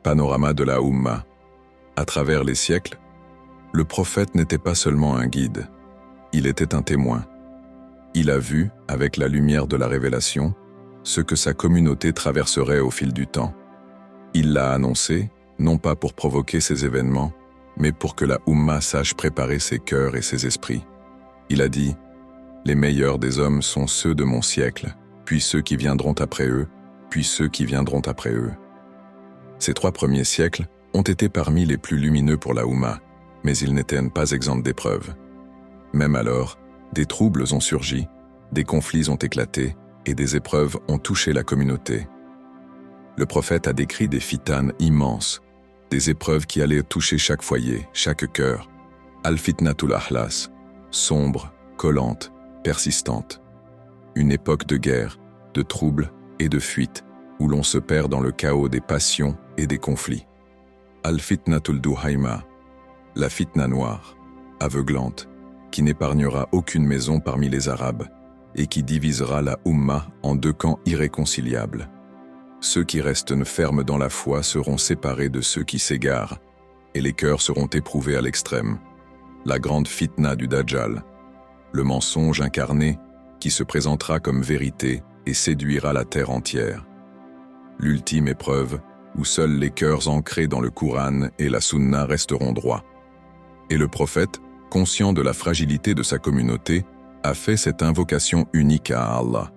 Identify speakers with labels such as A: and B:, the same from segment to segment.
A: Panorama de la Oumma. À travers les siècles, le prophète n'était pas seulement un guide, il était un témoin. Il a vu, avec la lumière de la révélation, ce que sa communauté traverserait au fil du temps. Il l'a annoncé, non pas pour provoquer ces événements, mais pour que la Oumma sache préparer ses cœurs et ses esprits. Il a dit « Les meilleurs des hommes sont ceux de mon siècle, puis ceux qui viendront après eux, puis ceux qui viendront après eux. » Ces 3 premiers siècles ont été parmi les plus lumineux pour la Oumma, mais ils n'étaient pas exempts d'épreuves. Même alors, des troubles ont surgi, des conflits ont éclaté et des épreuves ont touché la communauté. Le prophète a décrit des fitanes immenses, des épreuves qui allaient toucher chaque foyer, chaque cœur. Al-fitnatul ahlas, sombre, collante, persistante. Une époque de guerre, de troubles et de fuite, où l'on se perd dans le chaos des passions et des conflits. Al-fitnatul duhaima, la fitna noire, aveuglante, qui n'épargnera aucune maison parmi les Arabes et qui divisera la Oumma en 2 camps irréconciliables. Ceux qui restent fermes dans la foi seront séparés de ceux qui s'égarent, et les cœurs seront éprouvés à l'extrême. La grande fitna du Dajjal, le mensonge incarné qui se présentera comme vérité et séduira la terre entière. L'ultime épreuve où seuls les cœurs ancrés dans le Coran et la Sunna resteront droits. Et le prophète, conscient de la fragilité de sa communauté, a fait cette invocation unique à Allah.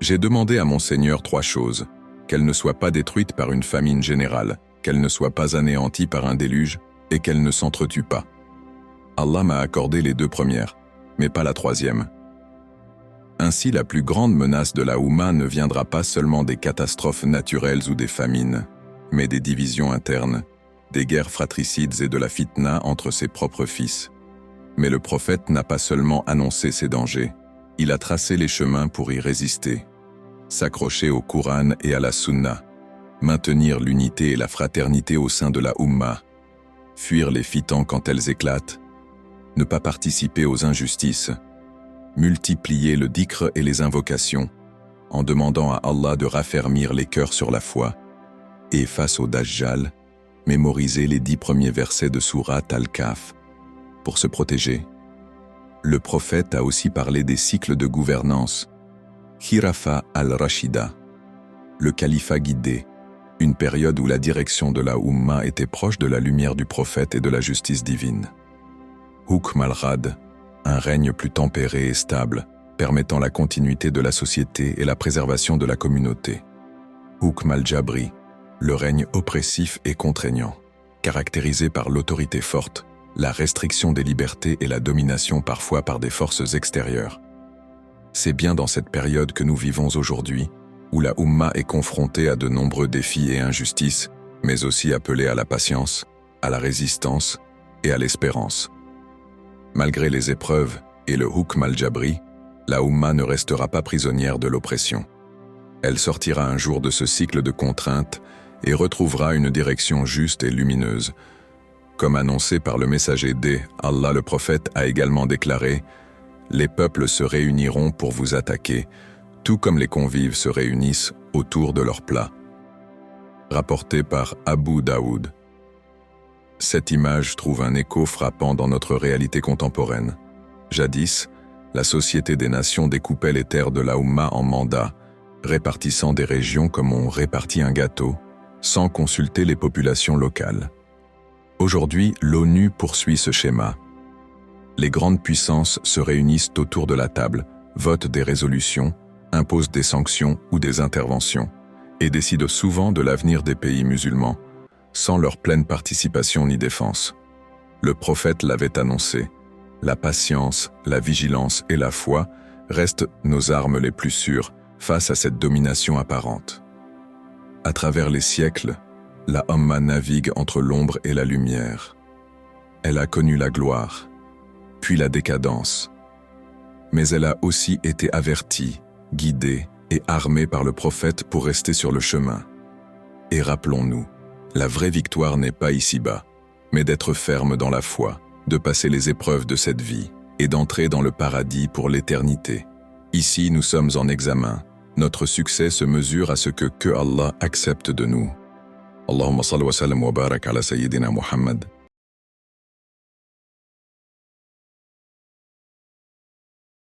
A: J'ai demandé à mon Seigneur 3 choses, qu'elle ne soit pas détruite par une famine générale, qu'elle ne soit pas anéantie par un déluge et qu'elle ne s'entretue pas. Allah m'a accordé les 2 premières, mais pas la 3e. Ainsi, la plus grande menace de la Oumma ne viendra pas seulement des catastrophes naturelles ou des famines, mais des divisions internes, des guerres fratricides et de la fitna entre ses propres fils. Mais le prophète n'a pas seulement annoncé ces dangers, il a tracé les chemins pour y résister. S'accrocher au Coran et à la Sunna, maintenir l'unité et la fraternité au sein de la Oumma, fuir les fitans quand elles éclatent, ne pas participer aux injustices, multiplier le dhikr et les invocations, en demandant à Allah de raffermir les cœurs sur la foi, et face au Dajjal, mémoriser les 10 premiers versets de sourate Al-Kahf pour se protéger. Le prophète a aussi parlé des cycles de gouvernance, Khirafa al-Rashida, le califat guidé, une période où la direction de la Oumma était proche de la lumière du prophète et de la justice divine. Hukm al-Rad, un règne plus tempéré et stable, permettant la continuité de la société et la préservation de la communauté. Hukm al-Jabri, le règne oppressif et contraignant, caractérisé par l'autorité forte, la restriction des libertés et la domination parfois par des forces extérieures. C'est bien dans cette période que nous vivons aujourd'hui, où la Oumma est confrontée à de nombreux défis et injustices, mais aussi appelée à la patience, à la résistance et à l'espérance. Malgré les épreuves et le Hukm al-Jabri, la Oumma ne restera pas prisonnière de l'oppression. Elle sortira un jour de ce cycle de contraintes et retrouvera une direction juste et lumineuse. Comme annoncé par le messager D, Allah le prophète a également déclaré « Les peuples se réuniront pour vous attaquer, tout comme les convives se réunissent autour de leur plat. » Rapporté par Abu Daoud. Cette image trouve un écho frappant dans notre réalité contemporaine. Jadis, la Société des Nations découpait les terres de la Oumma en mandats, répartissant des régions comme on répartit un gâteau, sans consulter les populations locales. Aujourd'hui, l'ONU poursuit ce schéma. Les grandes puissances se réunissent autour de la table, votent des résolutions, imposent des sanctions ou des interventions, et décident souvent de l'avenir des pays musulmans, sans leur pleine participation ni défense. Le prophète l'avait annoncé. La patience, la vigilance et la foi restent nos armes les plus sûres face à cette domination apparente. À travers les siècles, la Oumma navigue entre l'ombre et la lumière. Elle a connu la gloire, puis la décadence. Mais elle a aussi été avertie, guidée et armée par le prophète pour rester sur le chemin. Et rappelons-nous, la vraie victoire n'est pas ici-bas, mais d'être ferme dans la foi, de passer les épreuves de cette vie et d'entrer dans le paradis pour l'éternité. Ici, nous sommes en examen. Notre succès se mesure à ce que Allah accepte de nous. اللهم صل وسلم وبارك على سيدنا محمد